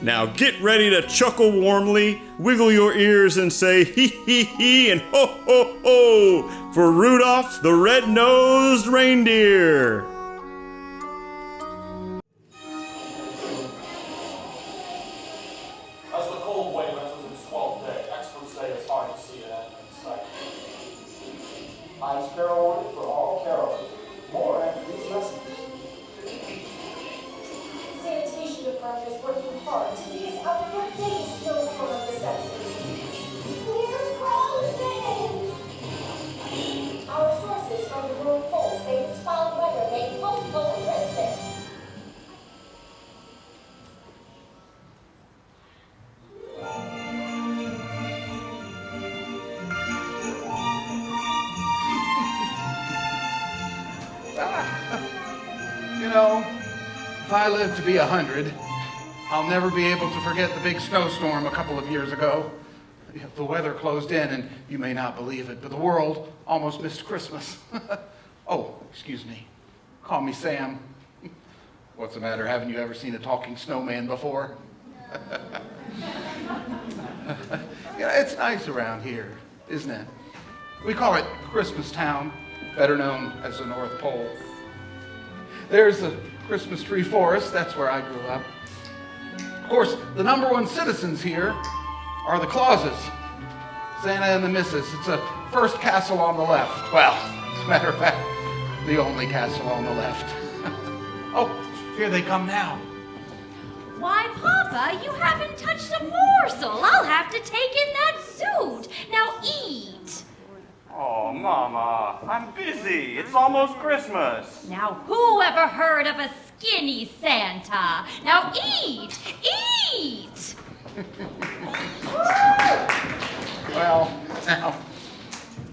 Now get ready to chuckle warmly, wiggle your ears and say hee hee hee and ho ho ho for Rudolph the red-nosed reindeer. As the cold wave enters its 12th day, experts say it's hard to see an end in sight. Ice barrel warning for all carolers. More after these messages. Sanitation department is working hard to make us up for a biggest snowstorm of the century. We're frozen! Our sources from the North Pole say this foul weather may postpone Christmas. You know, if I live to be 100, I'll never be able to forget the big snowstorm a couple of years ago. The weather closed in, and you may not believe it, but the world almost missed Christmas. Oh, excuse me. Call me Sam. What's the matter? Haven't you ever seen a talking snowman before? Yeah, it's nice around here, isn't it? We call it Christmas Town, better known as the North Pole. There's the Christmas tree forest. That's where I grew up. Of course, the number one citizens here are the Clauses, Santa and the Missus. It's a first castle on the left. Well, as a matter of fact, the only castle on the left. Oh, here they come now. Why, Papa, you haven't touched a morsel. I'll have to take in that suit. Now eat. Oh, Mama, I'm busy. It's almost Christmas. Now, who ever heard of a skinny Santa? Now eat! Eat! Well, now,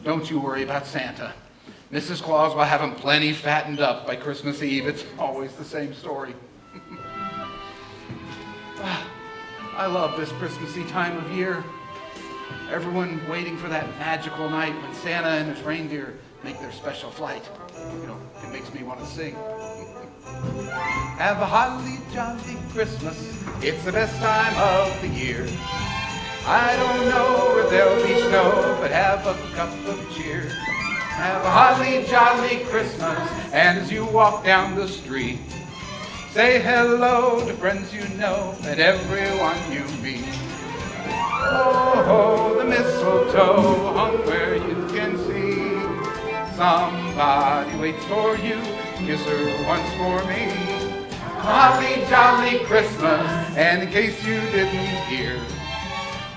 don't you worry about Santa. Mrs. Claus will have him plenty fattened up by Christmas Eve. It's always the same story. I love this Christmassy time of year. Everyone waiting for that magical night when Santa and his reindeer make their special flight. You know, it makes me want to sing. Have a holly jolly Christmas. It's the best time of the year. I don't know if there'll be snow, but have a cup of cheer. Have a holly jolly Christmas, and as you walk down the street, say hello to friends you know and everyone you meet. Oh, ho, the mistletoe hung where you can see. Somebody waits for you, kiss her once for me. Holly jolly Christmas, and in case you didn't hear,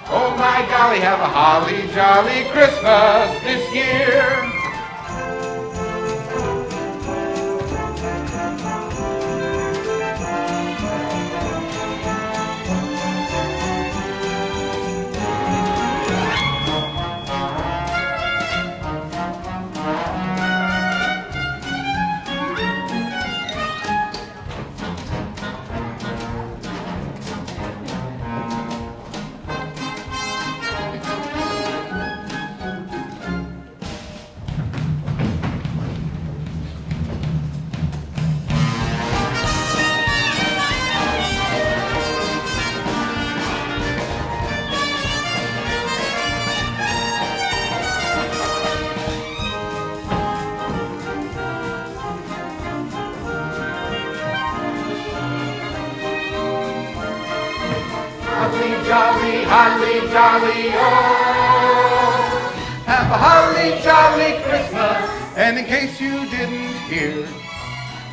oh my golly, have a holly jolly Christmas this year. Holly jolly, oh. Have a holly jolly Christmas, and in case you didn't hear,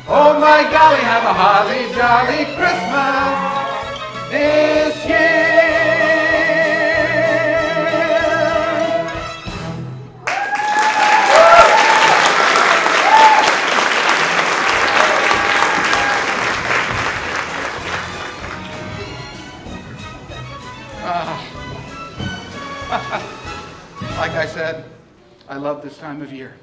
oh my golly, have a holly jolly Christmas this year. Like I said, I love this time of year,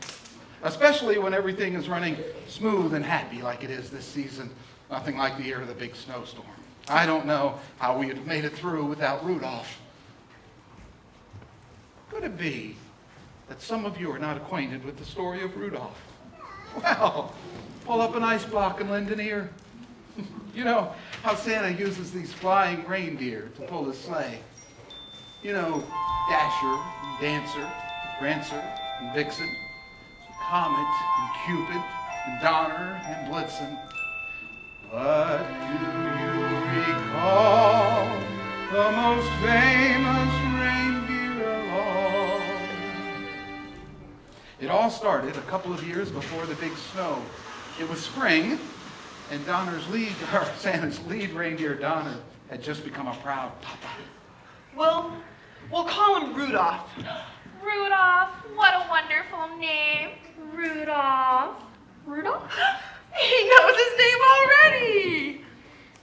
especially when everything is running smooth and happy like it is this season. Nothing like the year of the big snowstorm. I don't know how we would have made it through without Rudolph. Could it be that some of you are not acquainted with the story of Rudolph? Well, pull up an ice block and lend an ear. You know how Santa uses these flying reindeer to pull his sleigh? You know, Dasher, and Dancer, Prancer, and Vixen, Comet, and Cupid, and Donner, and Blitzen. But do you recall the most famous reindeer of all? It all started a couple of years before the big snow. It was spring, and Santa's lead reindeer, Donner, had just become a proud papa. Well, we'll call him Rudolph. Rudolph, what a wonderful name. Rudolph. Rudolph? He knows his name already.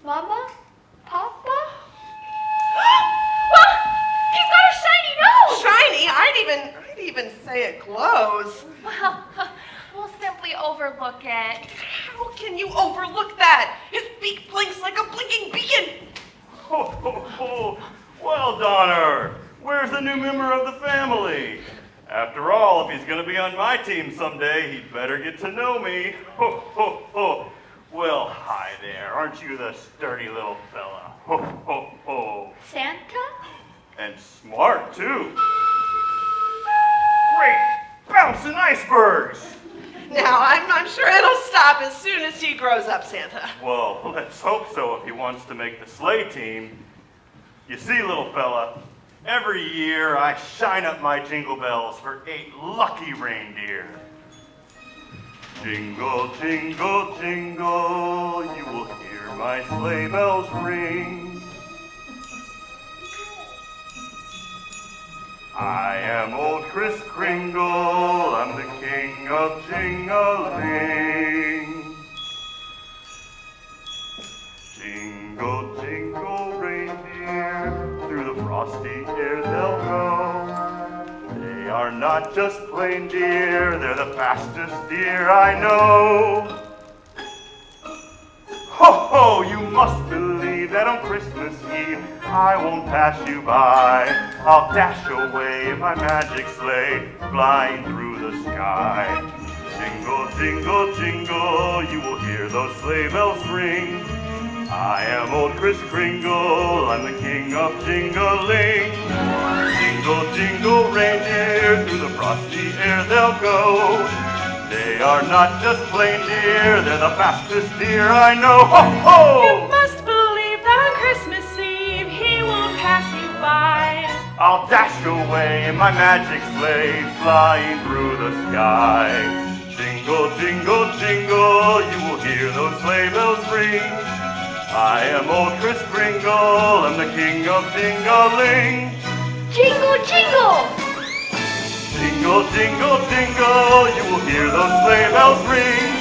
Mama? Papa? Well, he's got a shiny nose. Shiny? I'd even say it glows. Well, we'll simply overlook it. How can you overlook that? His beak blinks like a blinking beacon. Ho, ho, ho. Well, Donner, where's the new member of the family? After all, if he's going to be on my team someday, he'd better get to know me. Ho, ho, ho. Well, hi there. Aren't you the sturdy little fella? Ho, ho, ho. Santa? And smart, too. Great bouncing icebergs. Now, I'm sure it'll stop as soon as he grows up, Santa. Well, let's hope so if he wants to make the sleigh team. You see, little fella, every year I shine up my jingle bells for 8 lucky reindeer. Jingle, jingle, jingle, you will hear my sleigh bells ring. I am old Kris Kringle, I'm the king of jingling. Jingle, jingle, reindeer, through the frosty air they'll go. They are not just plain deer, they're the fastest deer I know. Ho, ho, you must believe that on Christmas Eve I won't pass you by. I'll dash away in my magic sleigh, flying through the sky. Jingle, jingle, jingle, you will hear those sleigh bells ring. I am old Kris Kringle, I'm the king of jingling. Jingle, jingle, reindeer, through the frosty air they'll go. They are not just plain deer, they're the fastest deer I know. Ho, ho! You must believe that on Christmas Eve he won't pass you by. I'll dash away in my magic sleigh, flying through the sky. Jingle, jingle, jingle, you will hear those sleigh bells ring. I am old Kris Kringle, I'm the king of jingling. Jingle, jingle! Jingle, jingle, jingle, you will hear those sleigh bells ring.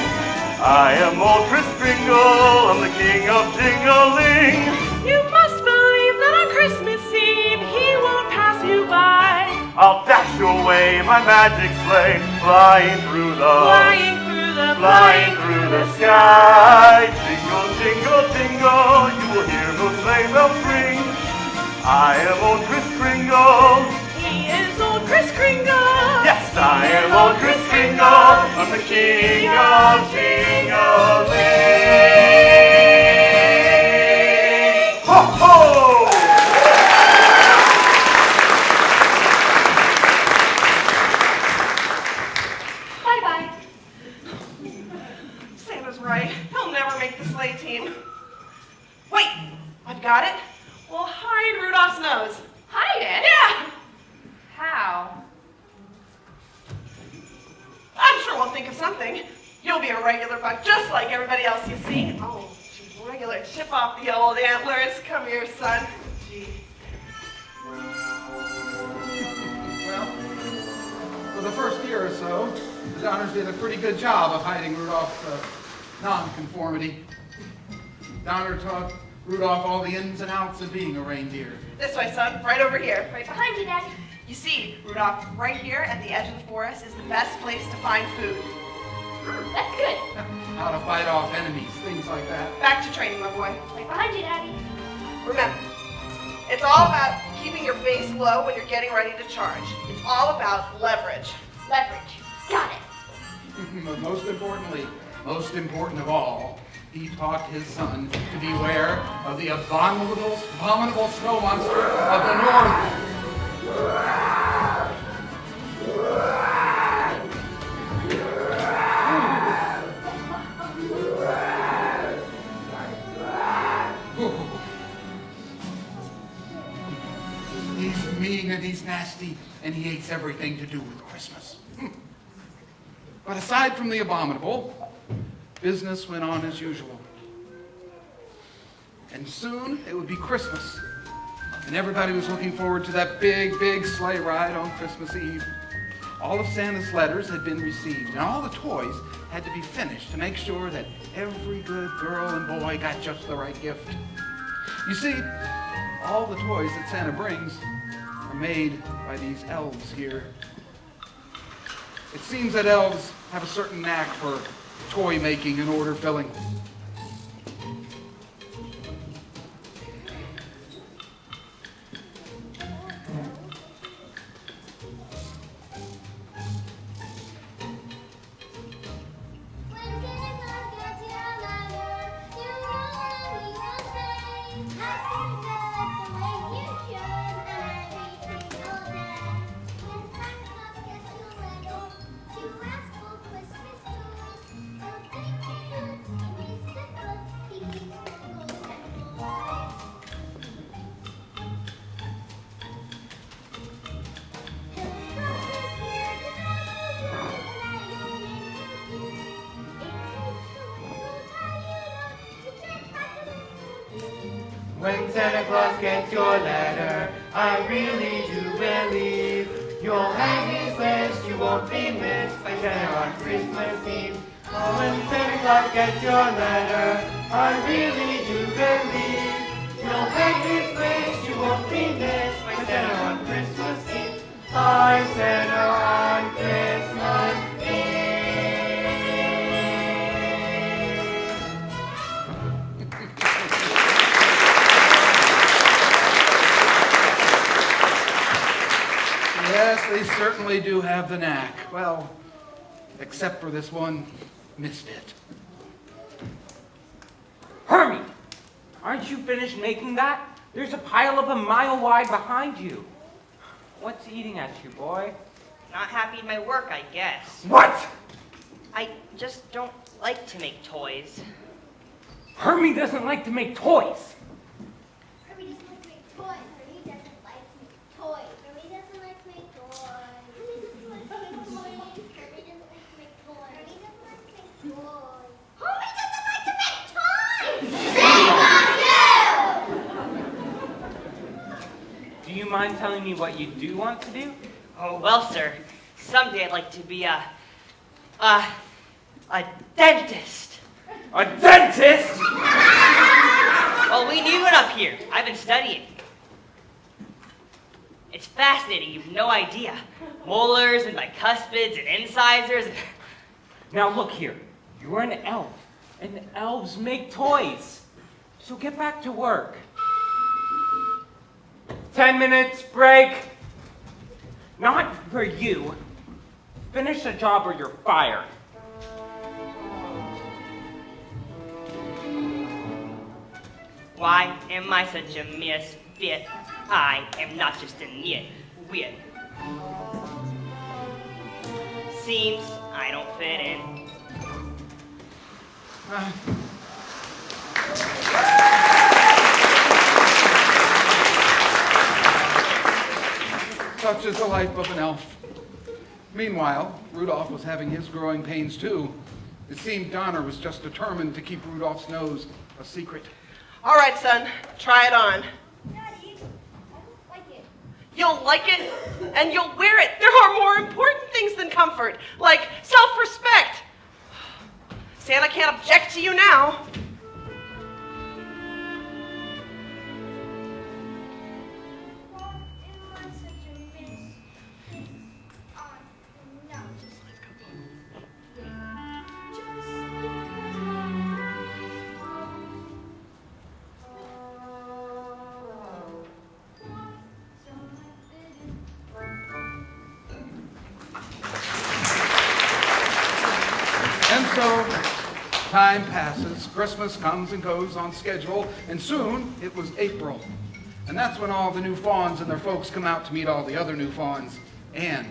I am old Kris Kringle, I'm the king of jingling. You must believe that on Christmas Eve he won't pass you by. I'll dash away in my magic sleigh, flying through the sky. Jingle, jingle, jingle, you will hear those sleigh bells ring. I am old Kris Kringle. He is old Kris Kringle. Yes, I am old Kris Kringle. I'm the king of jingling. Ho, ho! Bye-bye. Santa's right. He'll never make the sleigh team. Wait, I've got it. We'll hide Rudolph's nose. Hide it? Yeah. How? I'm sure we'll think of something. You'll be a regular bug, just like everybody else you see. Oh, geez, regular chip off the old antlers. Come here, son. Gee. Well, for the first year or so, the Donners did a pretty good job of hiding Rudolph's nonconformity. Donner taught Rudolph all the ins and outs of being a reindeer. This way, son. Right over here. Right behind you, Daddy. You see, Rudolph, right here at the edge of the forest is the best place to find food. That's good. How to fight off enemies, things like that. Back to training, my boy. Right behind you, Daddy. Remember, it's all about keeping your base low when you're getting ready to charge. It's all about leverage. Leverage. Got it. But most importantly, most important of all, he taught his son to beware of the abominable snow monster of the north. He's mean and he's nasty, and he hates everything to do with Christmas. But aside from the abominable, business went on as usual. And soon it would be Christmas, and everybody was looking forward to that big, big sleigh ride on Christmas Eve. All of Santa's letters had been received, and all the toys had to be finished to make sure that every good girl and boy got just the right gift. You see, all the toys that Santa brings are made by these elves here. It seems that elves have a certain knack for toy making and order filling. When Santa Claus gets your letter, I really do believe you'll hang his list, you won't be missed by Santa on Christmas Eve. Oh, when Santa Claus gets your letter, I really do believe you'll hang his list, you won't be missed by Santa on Christmas Eve. By Santa on Christmas Eve. Yes, they certainly do have the knack. Well, except for this one misfit. Hermie, aren't you finished making that? There's a pile up a mile wide behind you. What's eating at you, boy? Not happy in my work, I guess. What? I just don't like to make toys. Hermie doesn't like to make toys. Hermie doesn't like to make toys. Hermie doesn't like to make toys. Hermie doesn't like to make toys. Hermie doesn't like to make toys. Hermie doesn't like to make toys. Hermie doesn't like to make toys. Hermie doesn't like to make toys! Do you mind telling me what you do want to do? Oh, well, sir, someday I'd like to be a dentist. A dentist? Well, we need one up here. I've been studying. It's fascinating, you've no idea. Molars and bicuspids and incisors. Now look here, you're an elf, and elves make toys. So get back to work. 10 minutes break. Not for you. Finish the job or you're fired. Why am I such a misfit? I am not just a nitwit. Seems I don't fit in. Such is the life of an elf. Meanwhile, Rudolph was having his growing pains too. It seemed Donner was just determined to keep Rudolph's nose a secret. All right, son, try it on. Daddy, I don't like it. You'll like it, and you'll wear it. There are more important things than comfort, like self-respect. Santa can't object to you now. Why am I such a misfit? I'm not just like a just because And so, Time passes, Christmas comes and goes on schedule, and soon it was April. And that's when all the new fawns and their folks come out to meet all the other new fawns and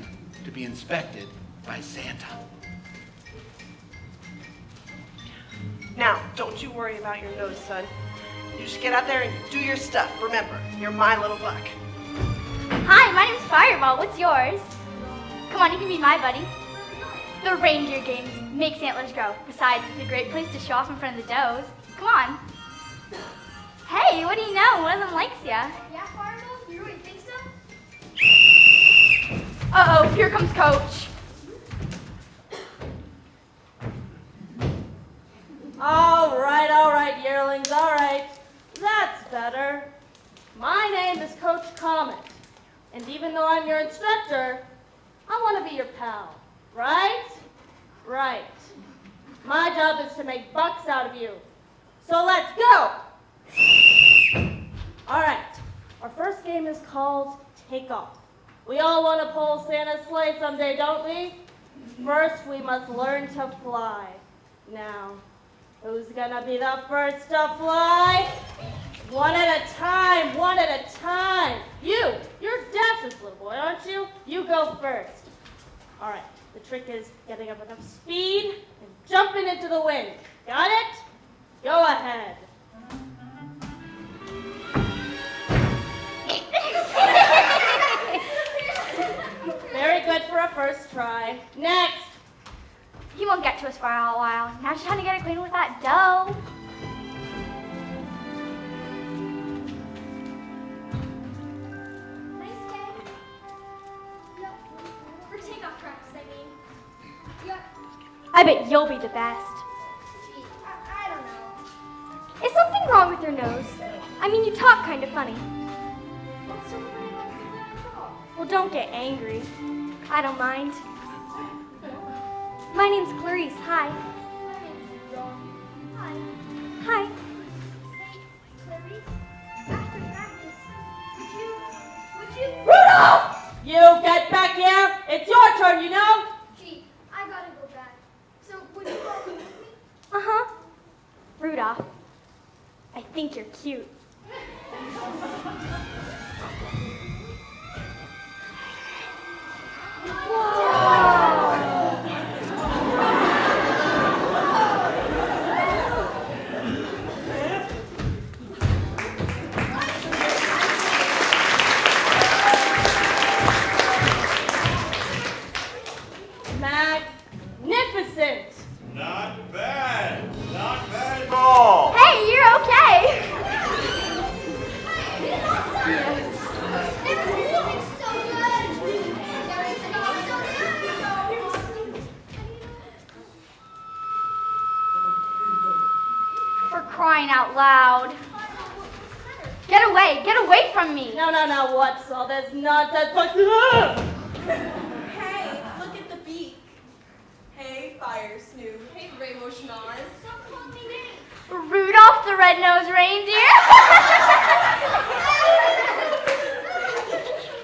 to be inspected by Santa. Now, don't you worry about your nose, son. You just get out there and do your stuff. Remember, you're my little buck. Hi, my name's Fireball. What's yours? Come on, you can be my buddy. The reindeer games makes antlers grow. Besides, it's a great place to show off in front of the does. Come on. Hey, what do you know? One of them likes ya. Yeah, Fireball? You really think so? Uh-oh, here comes Coach. All right, yearlings, all right. That's better. My name is Coach Comet, and even though I'm your instructor, I want to be your pal, right? Right. My job is to make bucks out of you. So let's go! All right, our first game is called Take Off. We all want to pull Santa's sleigh someday, don't we? First, we must learn to fly. Now, who's gonna be the first to fly? One at a time, one at a time. You're Dash's little boy, aren't you? You go first. All right, the trick is getting up enough speed and jumping into the wind. Got it? Go ahead. Very good for a first try. Next. He won't get to us for a while. Now just trying to get acquainted with that dough. Nice day. No, for takeoff practice, I mean. Yeah. I bet you'll be the best. Gee, I don't know. Is something wrong with your nose? I mean, you talk kind of funny. What's so funny about that at all? Well, don't get angry. I don't mind. My name's Clarice. Hi. My name's Rudolph. Hi. Hi. Hey, Clarice, after practice, would you? Rudolph! You get back here. It's your turn, you know. Gee, I gotta go back. So, would you all be with me? Uh-huh. Rudolph, I think you're cute. Magnificent. Not bad. Not bad at all. Hey, you're okay. It was feeling so good. Everything was so good. For crying out loud. Get away from me. No, what's all this nonsense? Hey, look at the beak. Hey, Fire Snoop. Hey, Rainbow Schnoz. Don't call me names. Rudolph the red-nosed reindeer.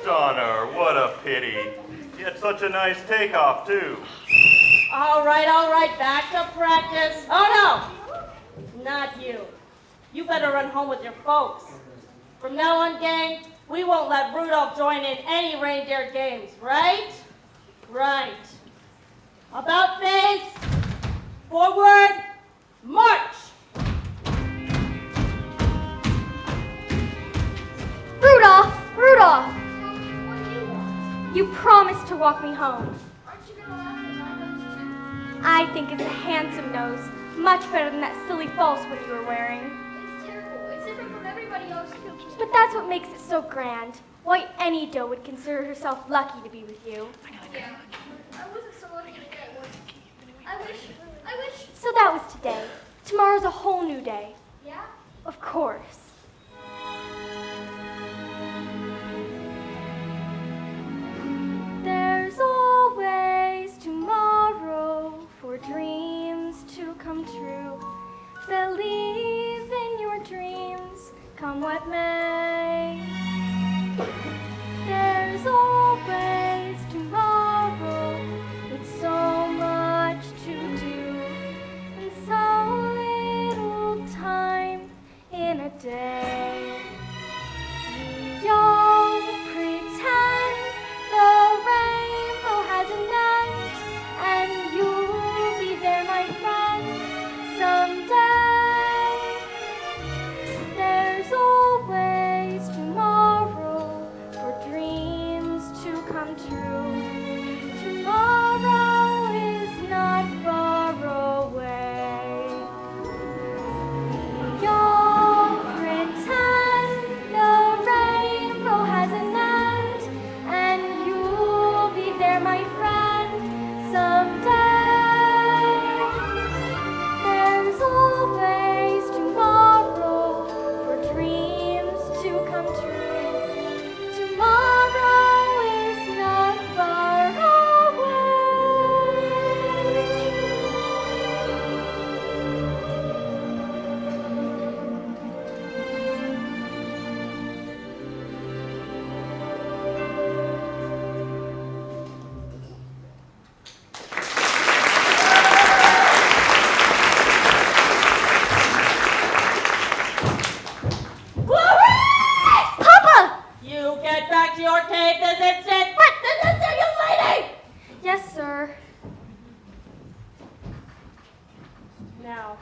Donner, what a pity. You had such a nice takeoff, too. All right, back to practice. Oh, no, not you. You better run home with your folks. From now on, gang, we won't let Rudolph join in any reindeer games, right? Right. About face, forward, march. Rudolph! What do you want? You promised to walk me home. Aren't you gonna laugh at my nose too? I think it's a handsome nose. Much better than that silly false one you were wearing. It's terrible. It's different from everybody else too. But that's what makes it so grand. Why any doe would consider herself lucky to be with you. Yeah. I wasn't so lucky today, was I wish. So that was today. Tomorrow's a whole new day. Yeah? Of course. There's always tomorrow for dreams to come true. Believe in your dreams, come what may. There's always tomorrow with so much to do and so to your cave this instant! What? This instant, you lady! Yes, sir. Now,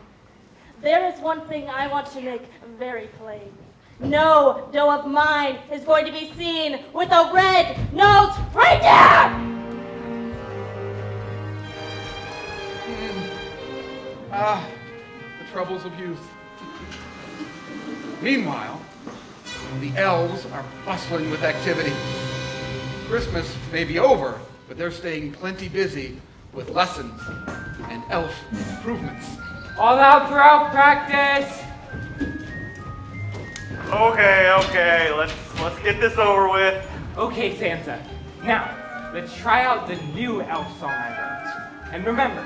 there is one thing I want to make very plain. No dough of mine is going to be seen with a red-nosed reindeer! The troubles of youth. Meanwhile, the elves are bustling with activity. Christmas may be over, but they're staying plenty busy with lessons and elf improvements. All out for elf practice. Okay, let's get this over with. Okay, Santa. Now, let's try out the new elf song I wrote. And remember,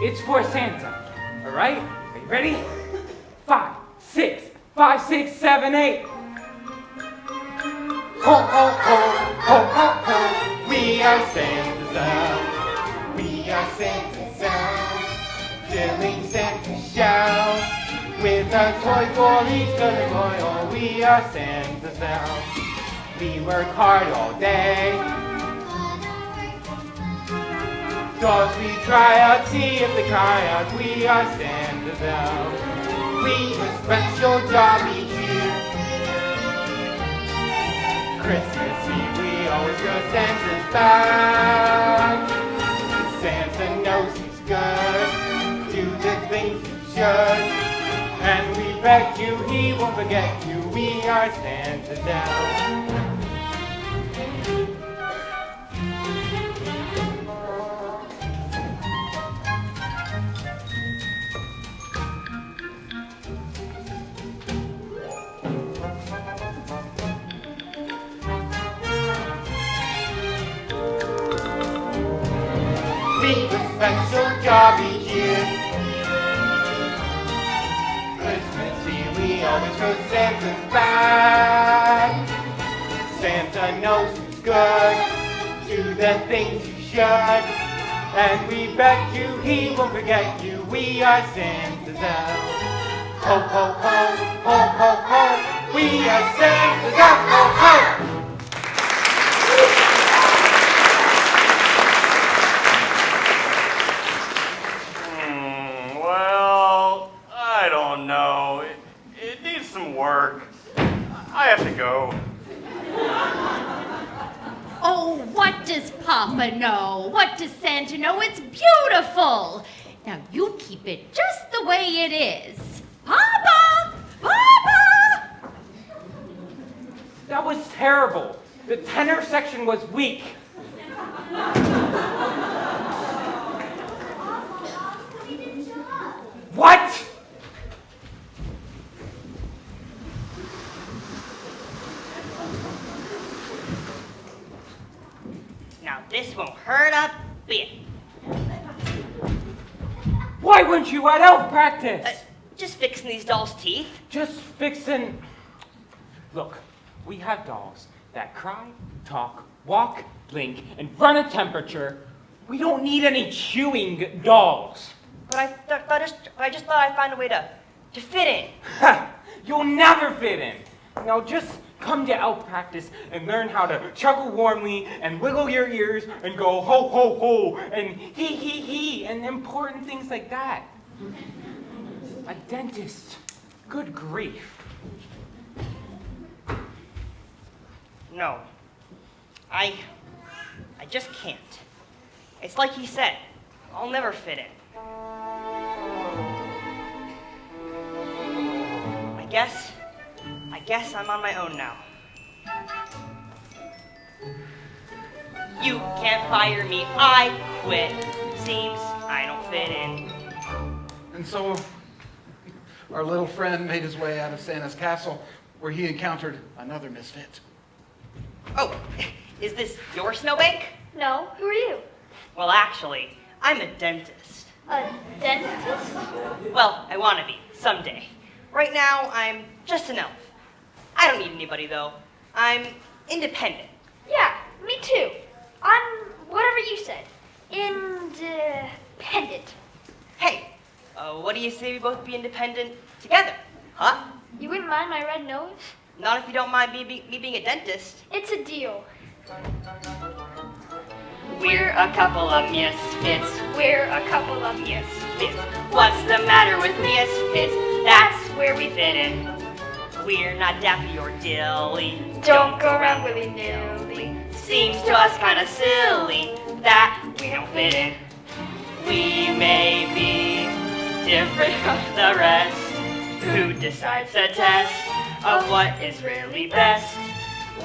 it's for Santa. All right? Are you ready? 5, 6, 5, 6, 7, 8. Ho, ho, ho, ho, ho, ho. We are Santa's elves. We are Santa's elves. Filling Santa's shelves with a toy for each little boy. Oh, we are Santa's elves. We work hard all day. Dolls we try out, see if they cry out. We are Santa's elves. We a special job each year. Christmas Eve we always go Santa's back. Santa knows he's good. Do the things he should. And we beg you, he won't forget you. We are Santa's elves. Special job each year. Christmas Eve we always go Santa's back. Santa knows he's good. Do the things you should. And we bet you he won't forget you. We are Santa's elves. Ho, ho, ho, ho, ho, ho. We are Santa's elves. Ho, ho. No, it needs some work. I have to go. Oh, what does Papa know? What does Santa know? It's beautiful. Now you keep it just the way it is. Papa! Papa! That was terrible. The tenor section was weak. What? Now this won't hurt a bit. Why weren't you at elf practice? Just fixing these dolls' teeth. Just fixing... Look, we have dolls that cry, talk, walk, blink, and run a temperature. We don't need any chewing dolls. But I just thought I'd find a way to fit in. You'll never fit in. Now just come to elf practice and learn how to chuckle warmly and wiggle your ears and go ho ho ho and he and important things like that. A dentist. Good grief. No. I just can't. It's like he said, I'll never fit in. I guess I'm on my own now. You can't fire me, I quit. Seems I don't fit in. And so our little friend made his way out of Santa's castle, where he encountered another misfit. Oh, is this your snowbank? No, who are you? Well, actually, I'm a dentist. A dentist? Well, I want to be, someday. Right now, I'm just an elf. I don't need anybody, though. I'm independent. Yeah, me too. I'm whatever you said. Independent. Hey, what do you say we both be independent together, huh? You wouldn't mind my red nose? Not if you don't mind me being a dentist. It's a deal. We're a couple of misfits. We're a couple of misfits. What's the matter with misfits? That's where we fit in. We're not daffy or dilly. Don't go around willy-nilly. Seems to us kind of silly that we don't fit in. We may be different from the rest. Who decides the test of what is really best?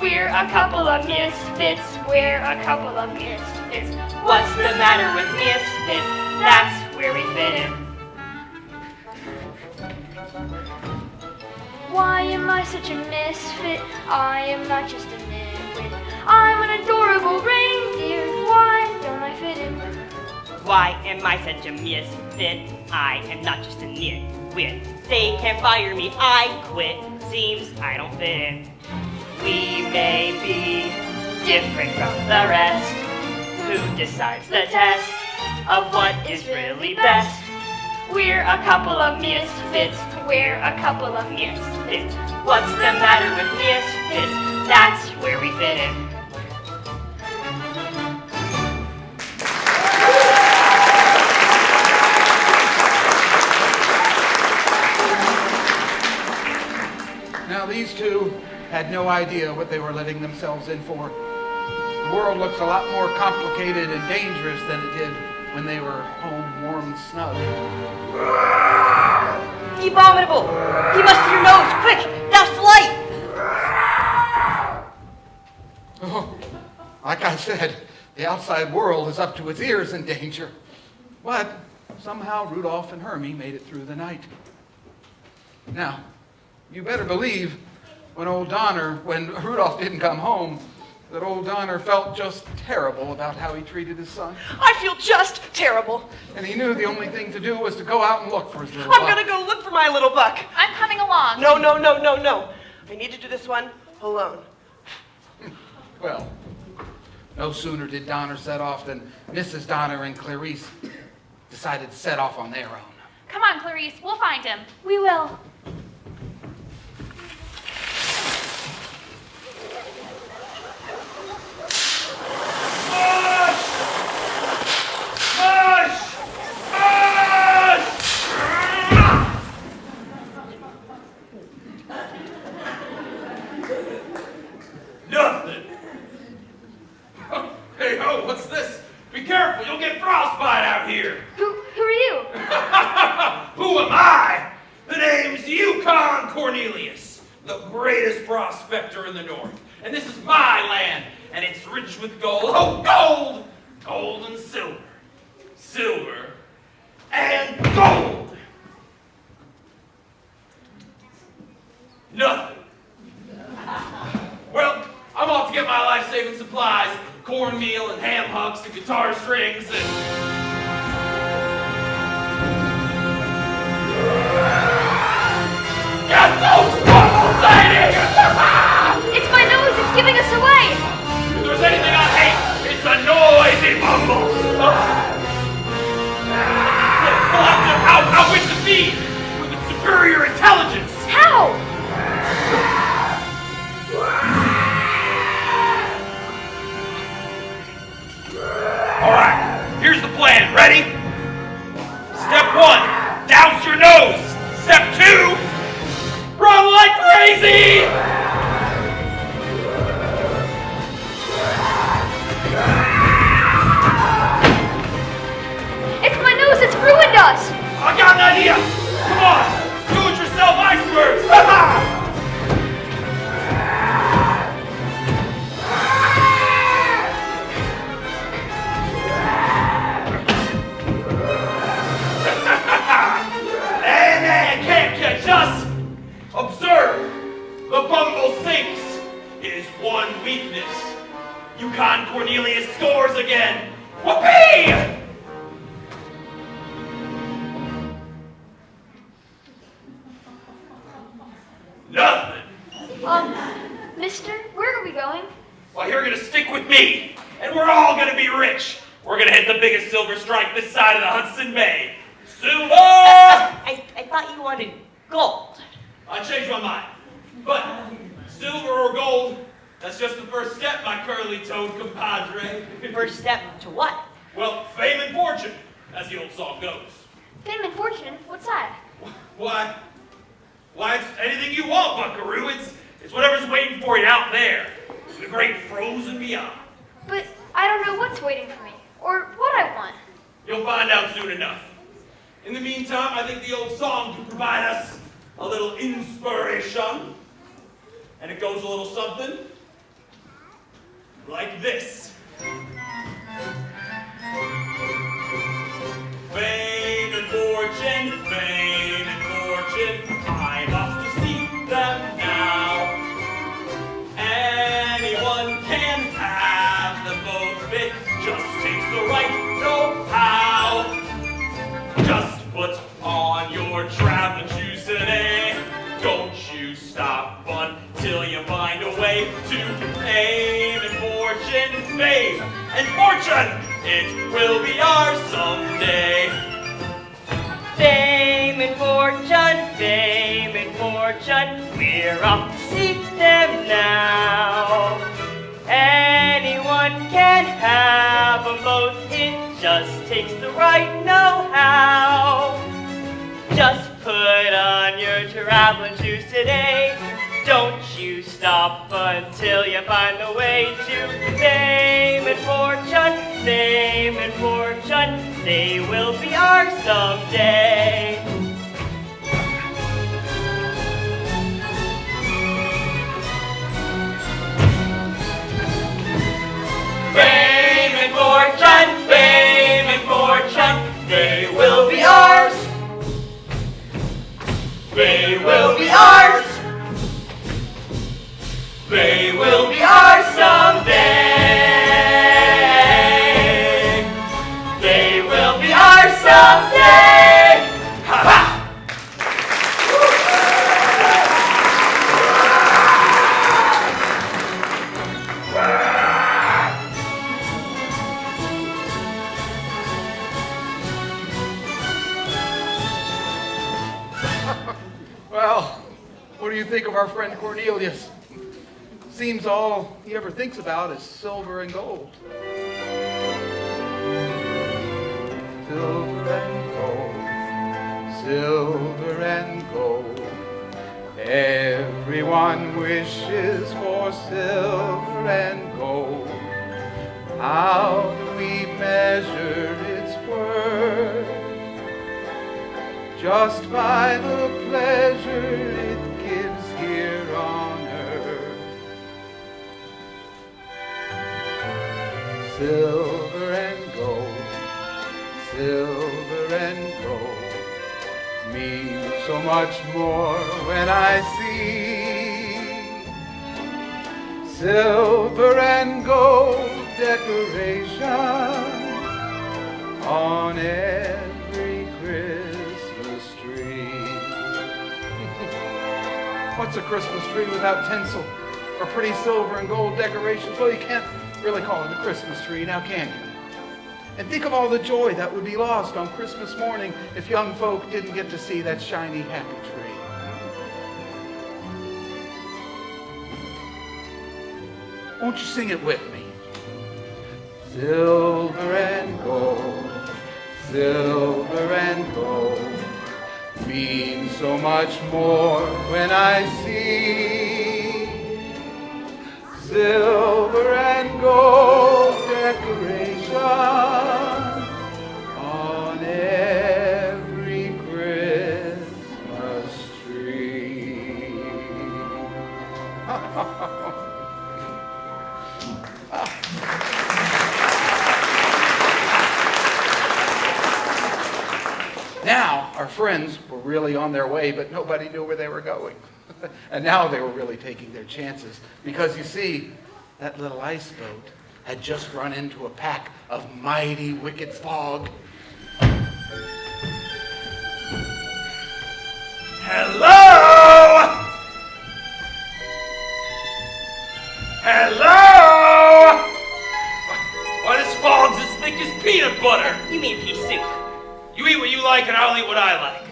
We're a couple of misfits. We're a couple of misfits. What's the matter with misfits? That's where we fit in. Why am I such a misfit? I am not just a nitwit. I'm an adorable reindeer. Why don't I fit in? Why am I such a misfit? I am not just a nitwit. They can't fire me, I quit. Seems I don't fit in. We may be different from the rest. Who decides the test of what is really best? We're a couple of misfits. We're a couple of misfits. What's the matter with misfits? That's where we fit in. Now these two had no idea what they were letting themselves in for. The world looks a lot more complicated and dangerous than it did when they were home warm and snug. The abominable! He must see your nose! Quick! Douse the light! Oh, like I said, the outside world is up to its ears in danger. But somehow Rudolph and Hermie made it through the night. Now, you better believe when Rudolph didn't come home, that old Donner felt just terrible about how he treated his son. I feel just terrible. And he knew the only thing to do was to go out and look for his little I'm buck. gonna go look for my little buck. I'm coming along. No, no, no, no, no. I need to do this one alone. Well, no sooner did Donner set off than Mrs. Donner and Clarice decided to set off on their own. Come on, Clarice. We'll find him. We will. Nothing. Hey ho, what's this? Be careful, you'll get frostbite out here. Who are you? Who am I? The name's Yukon Cornelius, the greatest prospector in the north. And this is my land, and it's rich with gold. Oh, gold! Gold and silver. Silver and gold. Nothing. Well, I'm off to get my life-saving supplies, cornmeal and ham hocks and guitar strings and... Get those bubbles, lady! It's my nose. It's giving us away. If there's anything I hate, it's the noisy bumbles. We'll have to outwit the feed with superior intelligence. How? All right, here's the plan. Ready? Step 1, douse your nose. Step 2, run like crazy. It's my nose. It's ruined us. I got an idea. Come on, do-it-yourself icebergs. Observe, the bumble sinks. His one weakness. Yukon Cornelius scores again. Whoopee! Nothing. Mister, where are we going? Well, you're gonna stick with me, and we're all gonna be rich. We're gonna hit the biggest silver strike this side of the Hudson Bay. Silver! I thought you wanted gold. I changed my mind. But Silver or gold, that's just the first step, my curly-toed compadre. First step to what? Well, fame and fortune, as the old song goes. Fame and fortune? What's that? Why, it's anything you want, buckaroo. It's whatever's waiting for you out there, the great frozen beyond. But I don't know what's waiting for me, or what I want. You'll find out soon enough. In the meantime, I think the old song can provide us a little inspiration. And it goes a little something like this. Fame and fortune, I'm off to seek them now. Anyone can have them both, it just takes the right know-how. Just put on your traveling shoes today. Don't you stop until you find a way to fame and fortune, fame and fortune. It will be ours someday. Fame and fortune, we're off to seek them now. Anyone can have them both, it just takes the right know-how. Just put on your traveling shoes today. Don't you stop until you find the way to fame and fortune, they will be ours someday. Fame and fortune, they will be ours. They will be ours. They will be ours someday. They will be ours someday. Ha ha! Well, what do you think of our friend Cornelius? Seems all he ever thinks about is silver and gold. Silver and gold, silver and gold. Everyone wishes for silver and gold. How do we measure its worth? Just by the pleasure it gives here on earth. Silver and gold, silver and gold, means so much more when I see silver and gold decoration on every Christmas tree. What's a Christmas tree without tinsel or pretty silver and gold decorations? Well, you can't really call it a Christmas tree, now can you? And think of all the joy that would be lost on Christmas morning if young folk didn't get to see that shiny, happy tree. Won't you sing it with me? Silver and gold, silver and gold, means so much more when I see silver and gold decoration on every Christmas tree. Now, our friends were really on their way, but nobody knew where they were going. And now they were really taking their chances. Because you see, that little ice boat had just run into a pack of mighty wicked fog. Hello? Hello? Why, this fog's as thick as peanut butter. You mean pea soup. You eat what you like and I'll eat what I like.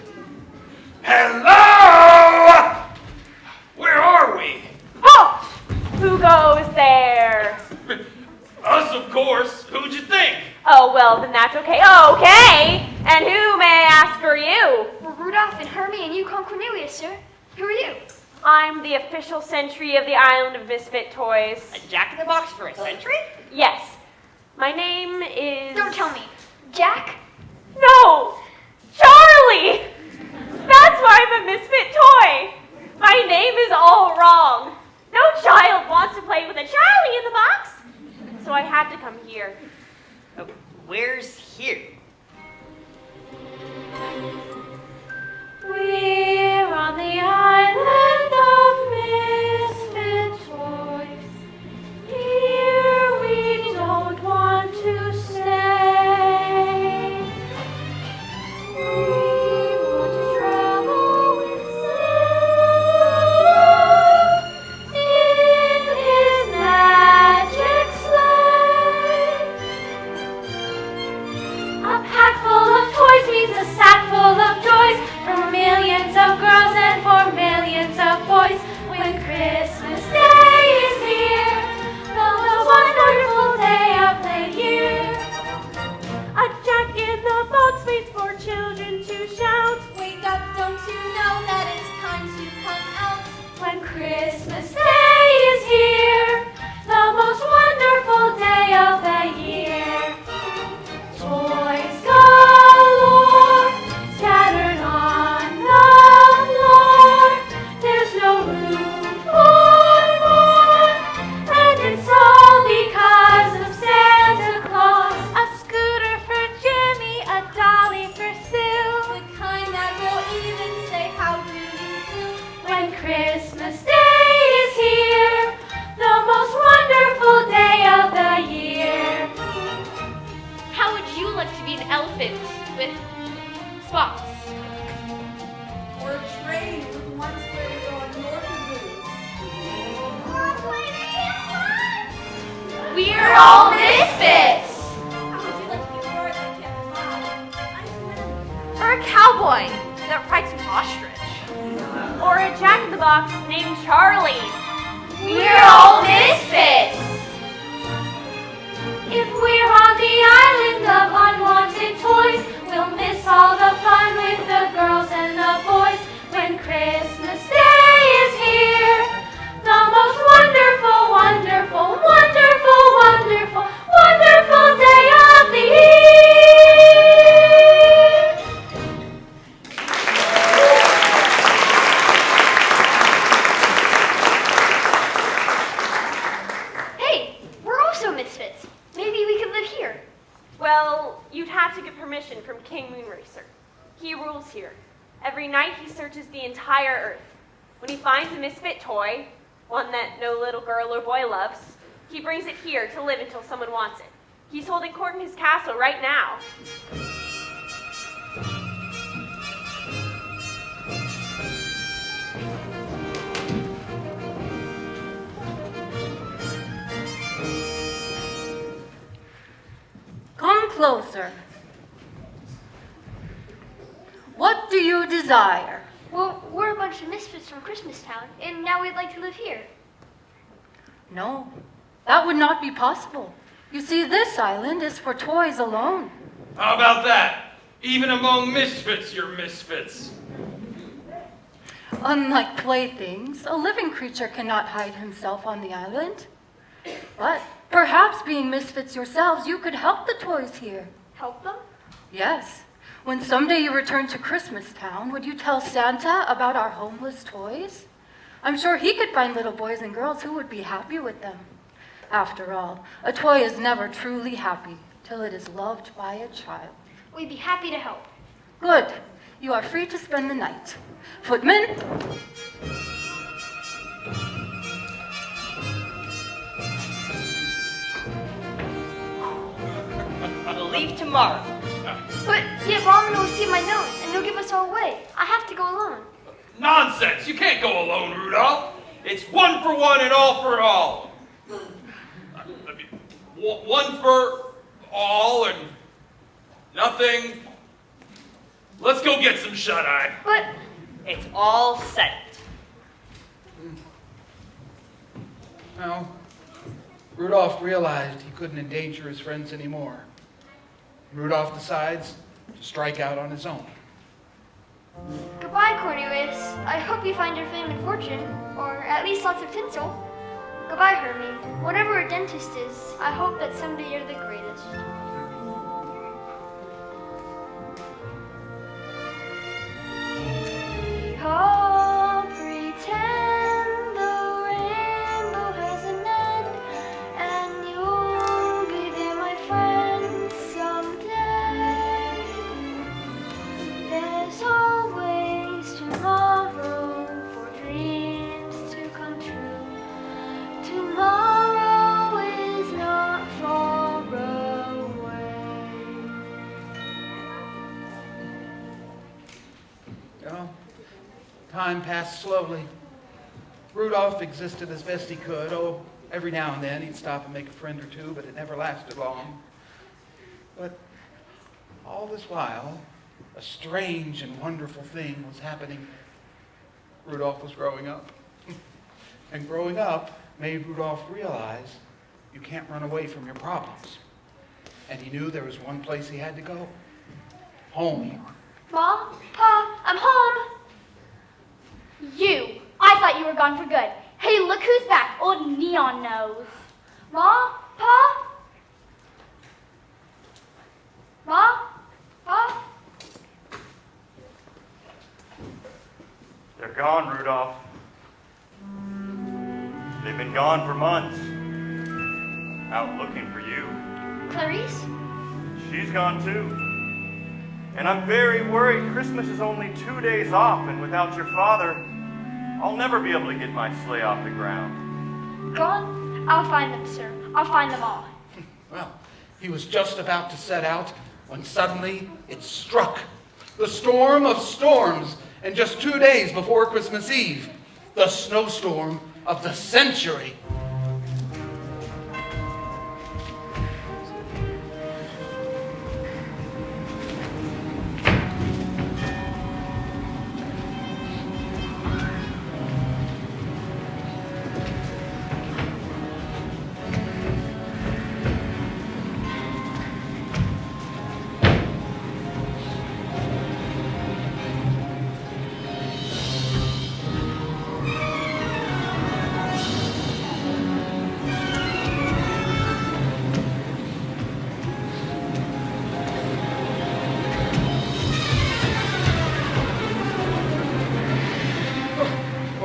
Hello? Where are we? Oh, Who goes there? Us, of course. Who'd you think? Oh, well, then that's okay. Okay! And who, may I ask, are you? We're Rudolph and Hermie and Yukon Cornelius, sir. Who are you? I'm the official sentry of the Island of Misfit Toys. A jack-in-the-box for a sentry? Yes. My name is... Don't tell me. Jack? No! Charlie! That's why I'm a misfit toy. My name is all wrong. No child wants to play with a Charlie in the box. So I had to come here. Oh, where's here? We're on the island of misfit toys. Here we don't want to stay. We want to travel with Santa in his magic sleigh. A pack full of toys means a sack full of joys for millions of girls and for millions of boys. When Christmas Day is here, the most wonderful day of the year. A jack-in-the-box waits for children to shout. Wake up, don't you know that it's time to come out? When Christmas Day is here, the most wonderful day of the year. Toys galore, scattered on the floor. There's no room for more, and it's all because of Santa Claus. A scooter for Jimmy, a dolly for Sue. The kind that will even say, how do you do? When Christmas Day is here, the most wonderful day of the year. How would you like to be an elephant with spots? Or a train with one spray going north and We're all misfits! How would you like to be a bird that can't fly? Or a cowboy that rides an ostrich. Or a jack-in-the-box named Charlie. We're all misfits! If we're on the island of unwanted toys, we'll miss all the fun with the girls and the boys. When Christmas Day is here, the most wonderful, wonderful, wonderful, wonderful, wonderful day of the year. Hey, we're also misfits. Maybe we could live here. Well, you'd have to get permission from King Moonracer. He rules here. Every night he searches the entire Earth. When he finds a misfit toy, one that no little girl or boy loves, he brings it here to live until someone wants it. He's holding court in his castle right now. Come closer. What do you desire? Well, we're a bunch of misfits from Christmastown, and now we'd like to live here. No, that would not be possible. You see, this island is for toys alone. How about that? Even among misfits, you're misfits. Unlike playthings, a living creature cannot hide himself on the island. But perhaps being misfits yourselves, you could help the toys here. Help them? Yes. When someday you return to Christmastown, would you tell Santa about our homeless toys? I'm sure he could find little boys and girls who would be happy with them. After all, a toy is never truly happy till it is loved by a child. We'd be happy to help. Good. You are free to spend the night. Footman? We'll leave tomorrow. But yet Ramen will see my nose, and he'll give us our way. I have to go alone. Nonsense! You can't go alone, Rudolph. It's one for one and all for all. One for all and nothing. Let's go get some shut-eye. But it's all set. Well, Rudolph realized he couldn't endanger his friends anymore. Rudolph decides to strike out on his own. Goodbye, Cornelius. I hope you find your fame and fortune, or at least lots of tinsel. Goodbye, Hermie. Whatever a dentist is, I hope that someday you're the greatest. We all pretend the rainbow has an end, and you'll be there, my friend, someday. There's always tomorrow for dreams to come true. Tomorrow is not far away. Well, time passed slowly. Rudolph existed as best he could. Oh, every now and then he'd stop and make a friend or two, but it never lasted long. But all this while, a strange and wonderful thing was happening. Rudolph was growing up. And growing up made Rudolph realize you can't run away from your problems. And he knew there was one place he had to go. Home. Mom? Pa? I'm home! You! I thought you were gone for good. Hey, look who's back, old Neon Nose. Mom? Pa? Mom? Pa? They're gone, Rudolph. They've been gone for months. Out looking for you. Clarice? She's gone too. And I'm very worried. Christmas is only 2 days off, and without your father, I'll never be able to get my sleigh off the ground. Gone? I'll find them, sir. I'll find them all. Well, he was just about to set out when suddenly it struck. The storm of storms, and just 2 days before Christmas Eve, the snowstorm of the century.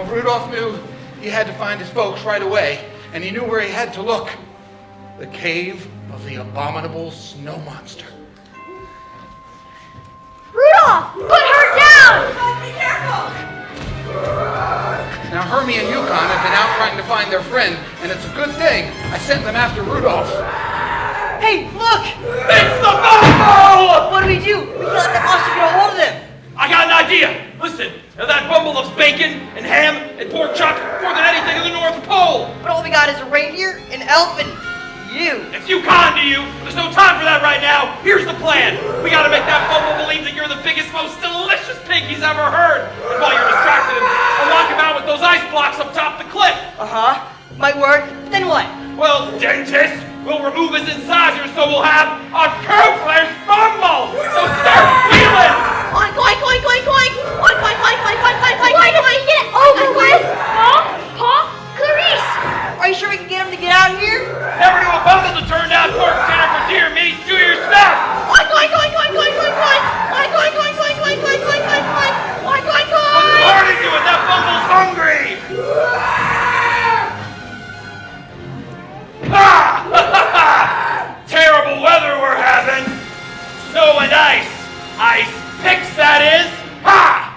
Rudolph knew he had to find his folks right away, and he knew where he had to look. The cave of the abominable snow monster. Rudolph! Put her down! Be careful! Now, Hermie and Yukon have been out trying to find their friend, and it's a good thing I sent them after Rudolph. Hey, look! It's the bumble! What do? We can't let that monster get a hold of them. I got an idea. Listen, now that bumble loves bacon and ham and pork chop more than anything in the North Pole. But all we got is a reindeer, an elf, and you. It's Yukon to you. There's no time for that right now. Here's the plan. We gotta make that bumble believe that you're the biggest, most delicious pig he's ever heard. And while you're distracted him, I'll knock him out with those ice blocks up top the cliff. Uh-huh. Might work. Then what? Well, dentist, we'll remove his incisors so we'll have a toothless bumble. So start wheeling. Oink, oink, oink, oink, oink. Oink, oink, oink, oink, oink, oink, oink, Why oink, don't we oink. get it over with? Pa? Clarice! Are you sure we can get him to get out of here? Never knew a bumble to turn down pork dinner for deer meat. Do your stuff. Oink, oink, oink, oink, oink, oink, oink. Oink, oink, oink, oink, oink, oink, oink, oink, oink. Oink, oink, oink. Hard to do it. That bumble's hungry. Terrible weather we're having. Snow and ice. Ice picks, that is. Ha!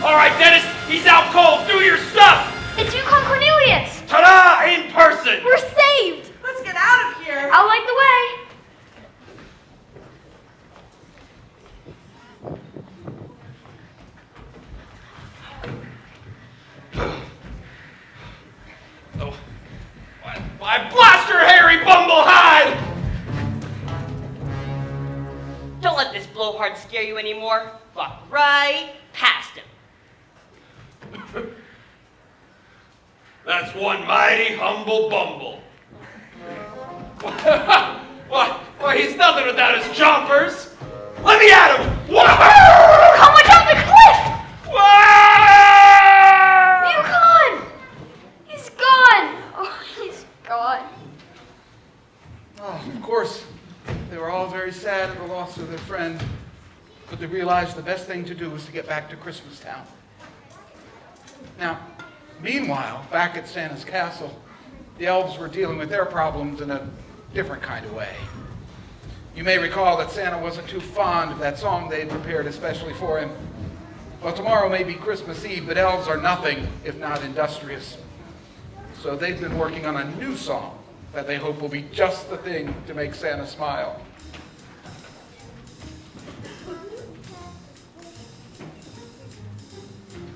All right, Dennis, he's out cold. Do your stuff. It's Yukon Cornelius! Ta-da! In person. We're saved! Let's get out of here. I'll light the way. Oh, why blast your hairy bumble hide! Don't let this blowhard scare you anymore. Walk right past him. That's one mighty humble bumble. Why, he's nothing without his jumpers. Let me at him! Whoa! Coming down the cliff! Whoa! Yukon! He's gone! Oh, he's gone. Oh, of course, they were all very sad at the loss of their friend, but they realized the best thing to do was to get back to Christmas Town. Now, meanwhile, back at Santa's castle, the elves were dealing with their problems in a different kind of way. You may recall that Santa wasn't too fond of that song they'd prepared especially for him. Well, tomorrow may be Christmas Eve, but elves are nothing if not industrious. So they've been working on a new song that they hope will be just the thing to make Santa smile.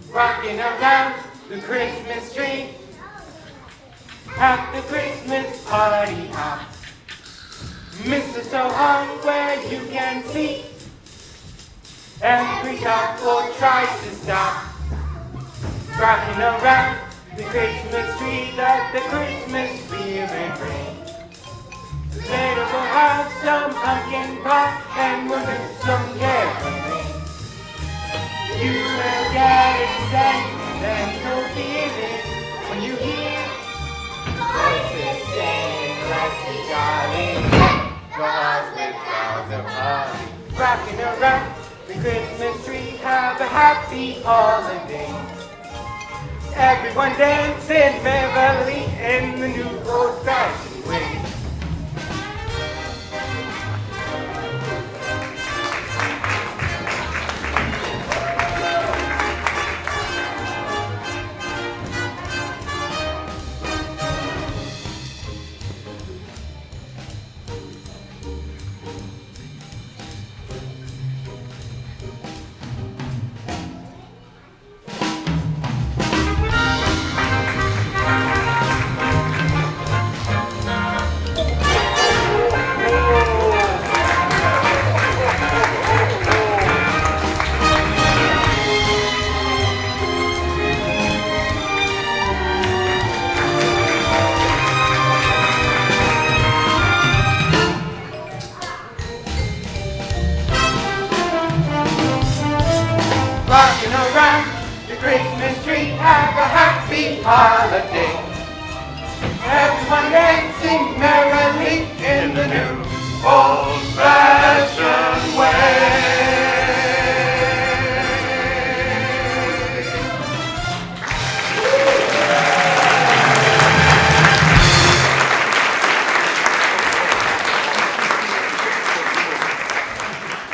Rocking around the Christmas tree at the Christmas party hop. Mistletoe hung where you can see. Every couple tries to stop. Rocking around the Christmas tree, let the Christmas spirit ring. Later we'll have some pumpkin pie and we'll do some caroling. You will get excited and you'll feel it when you hear voices saying, let's be jolly, go out with bells of fun. Rocking around the Christmas tree, have a happy holiday. Everyone dancing merrily in the new old-fashioned way. Rocking around the Christmas tree, have a happy holiday. Everyone dancing merrily in the new old-fashioned way.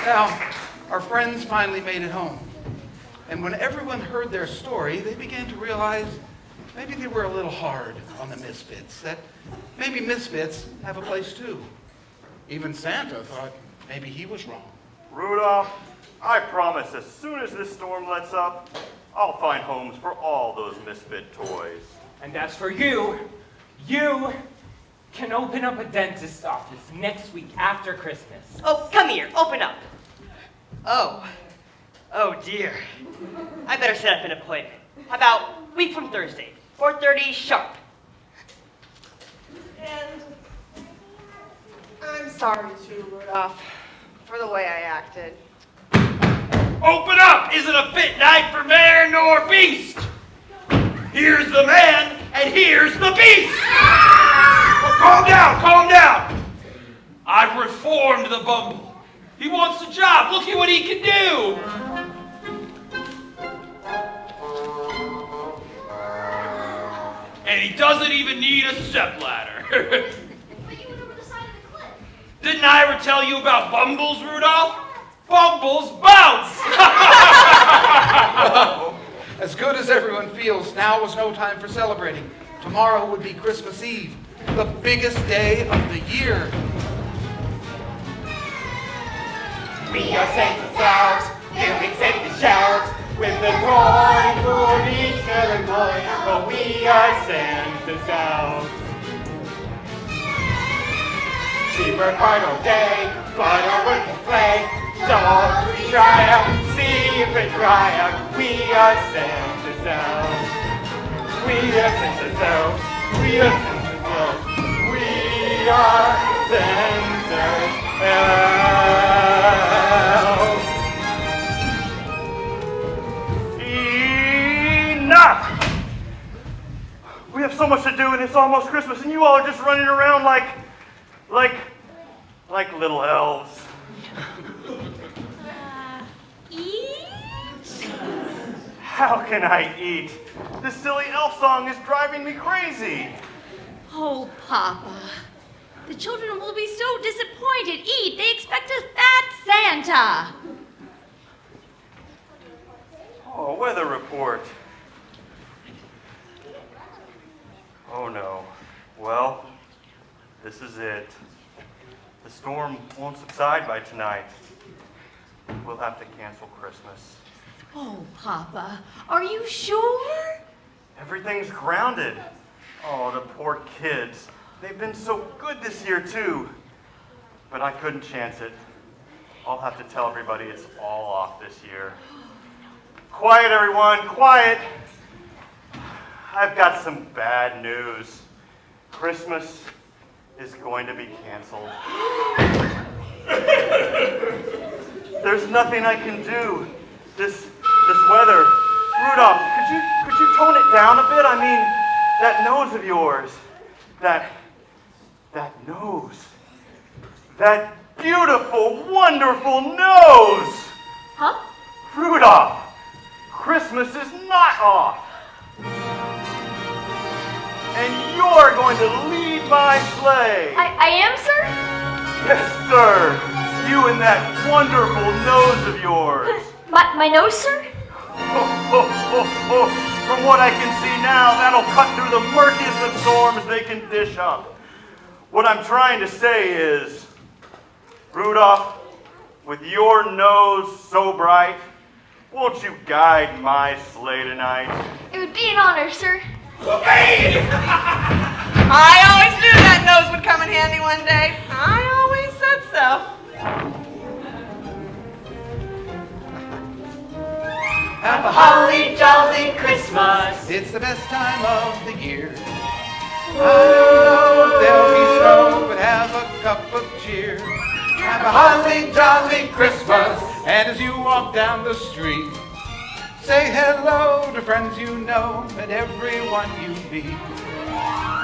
Now, our friends finally made it home. And when everyone heard their story, they began to realize maybe they were a little hard on the misfits, that maybe misfits have a place too. Even Santa thought maybe he was wrong. Rudolph, I promise as soon as this storm lets up, I'll find homes for all those misfit toys. And as for you, you can open up a dentist's office next week after Christmas. Oh, come here, open up. Oh dear. I better set up an appointment. How about week from Thursday, 4:30 sharp? And I'm sorry too, Rudolph, for the way I acted. Open up! Isn't a fit night for man nor beast! Here's the man, and here's the beast! Calm down, calm down! I've reformed the bumble. He wants a job. Look at what he can do! And he doesn't even need a stepladder. But you went over the side of the cliff. Didn't I ever tell you about bumbles, Rudolph? Bumbles bounce! As good as everyone feels, now was no time for celebrating. Tomorrow would be Christmas Eve, the biggest day of the year. We are Santa's elves, filling Santa's shelves with the toy for each other boy. But we are Santa's elves. We work hard all day, but our work is play. Don't we try out, see if it dry out. We are Santa's elves. We are Santa's elves. We are Santa's elves. We are Santa's elves. Enough! We have so much to do and it's almost Christmas and you all are just running around like little elves. Eat? How can I eat? This silly elf song is driving me crazy. Oh, Papa. The children will be so disappointed. Eat. They expect a fat Santa. Oh, weather report. Oh no. Well, this is it. The storm won't subside by tonight. We'll have to cancel Christmas. Oh, Papa. Are you sure? Everything's grounded. Oh, the poor kids. They've been so good this year, too. But I couldn't chance it. I'll have to tell everybody it's all off this year. Quiet, everyone, quiet. I've got some bad news. Christmas is going to be canceled. There's nothing I can do. This weather. Rudolph, could you tone it down a bit? I mean, that nose of yours. That nose. That beautiful, wonderful nose! Huh? Rudolph, Christmas is not off. And you're going to lead my sleigh. I am, sir? Yes, sir. You and that wonderful nose of yours. My nose, sir? From what I can see now, that'll cut through the murkiest of storms they can dish up. What I'm trying to say is, Rudolph, with your nose so bright, won't you guide my sleigh tonight? It would be an honor, sir. I always knew that nose would come in handy one day. I always said so. Have a holly jolly Christmas. It's the best time of the year. I don't know if there'll be snow, but have a cup of cheer. Have a holly jolly Christmas. And as you walk down the street, say hello to friends you know and everyone you meet.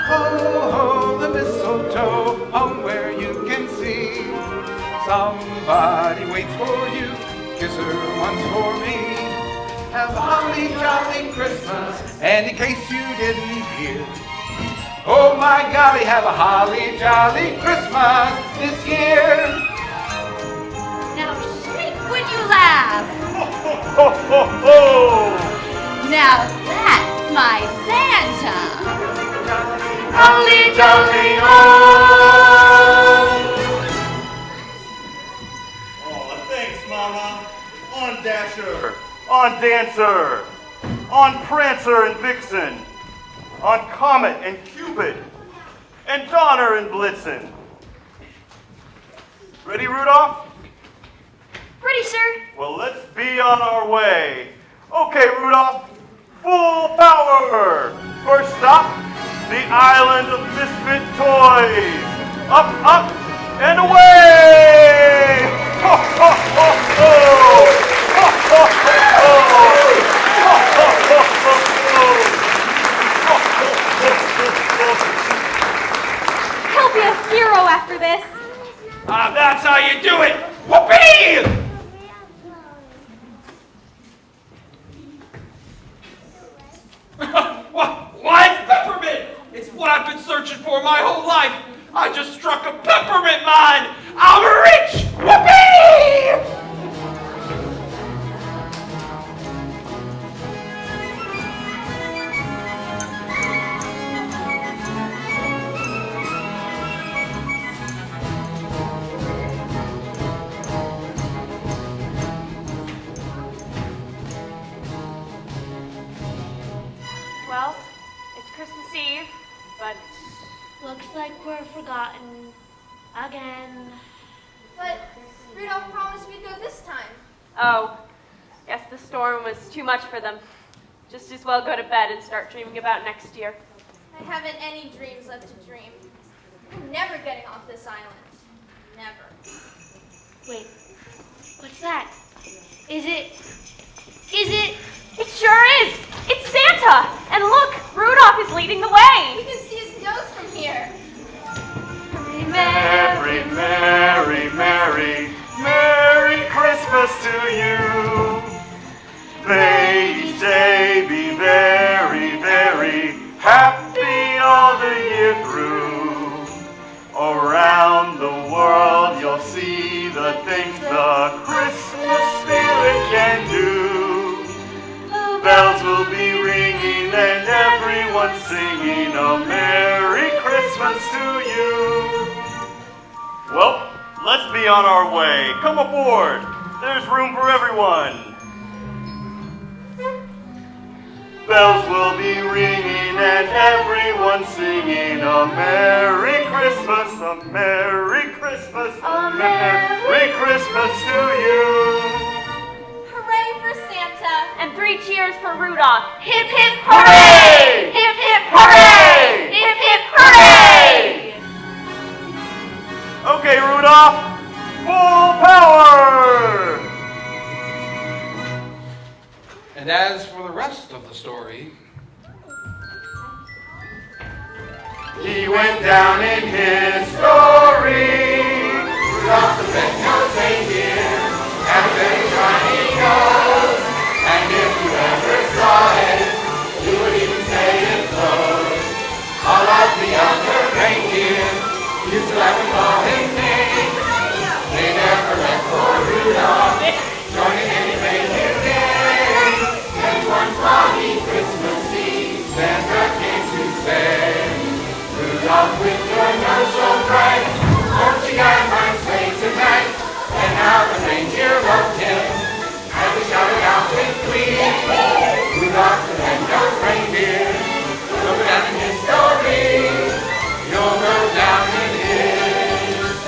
Ho, ho, the mistletoe hung where you can see. Somebody waits for you, kiss her once for me. Have a holly jolly Christmas, and in case you didn't hear, oh my golly, have a holly jolly Christmas this year. Now shriek when you laugh. Ho, ho, ho! Now that's my Santa. Holly jolly oh. Oh, thanks, Mama. On Dasher. On Dancer, on Prancer and Vixen, on Comet and Cupid, and Donner and Blitzen. Ready, Rudolph? Ready, sir. Well, let's be on our way. Okay, Rudolph, full power. First stop, the island of misfit toys. Up, up, and away! Ho, ho, ho, ho! Ho, ho, ho, ho! He'll be a hero after this. That's how you do it! Whoopee! Why peppermint? It's what I've been searching for my whole life. I just struck a peppermint mine. I'm rich! Whoopee! Well, it's Christmas Eve, but looks like we're forgotten again. But Rudolph promised we'd go this time. Oh, guess the storm was too much for them. Just as well go to bed and start dreaming about next year. I haven't any dreams left to dream. I'm never getting off this island. Never. Wait, what's that? Is it? It sure is! It's Santa! And look, Rudolph is leading the way! You can see his nose from here. Merry, merry, merry, merry Christmas to you. May each day be very, very happy all the year through. Around the world you'll see the things the Christmas spirit can do. Bells will be ringing and everyone singing a Merry Christmas to you. Well, let's be on our way. Come aboard. There's room for everyone. Bells will be ringing and everyone singing a Merry Christmas, a Merry Christmas, a Merry Christmas to you. Hooray for Santa! And 3 cheers for Rudolph. Hip hip Hooray! Hip hip Hooray! Hip hip hooray! Okay, Rudolph, full power! And as for the rest of the story, he went down in history. Rudolph the red-nosed reindeer had a very shiny nose, and if you ever saw it, you would even say it glows. All of the other reindeer used to laugh and call him names. They never let poor Rudolph join in any reindeer game. And one foggy Christmas Eve, Santa came to say, Rudolph, with your nose so bright, won't you guide my sleigh tonight? And how the reindeer loved him as they shouted out with glee. Rudolph the red-nosed reindeer, you'll go down in history. You'll go down in history.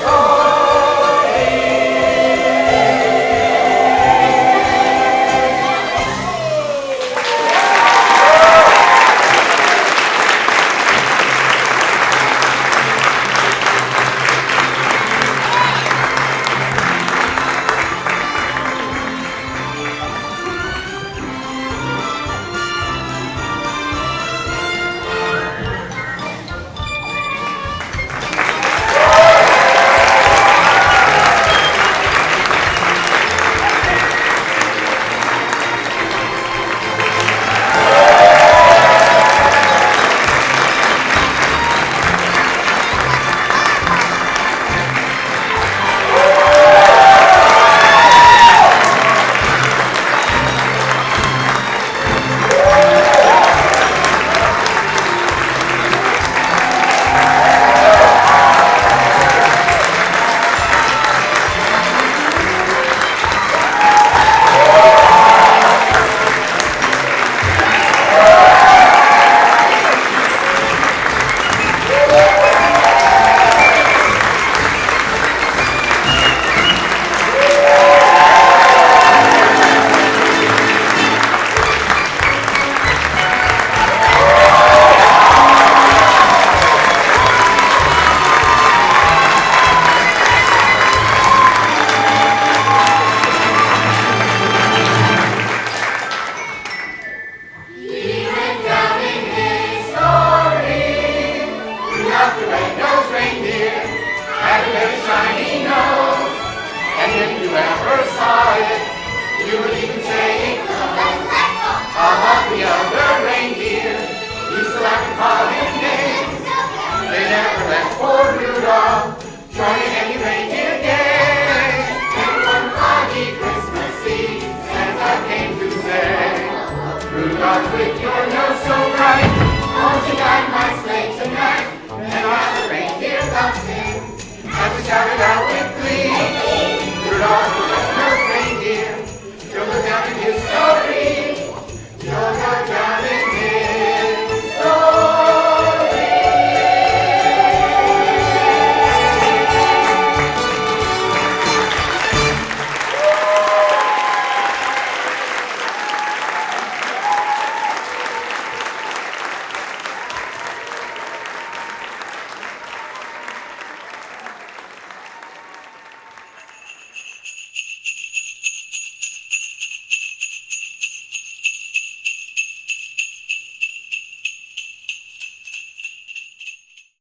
Rudolph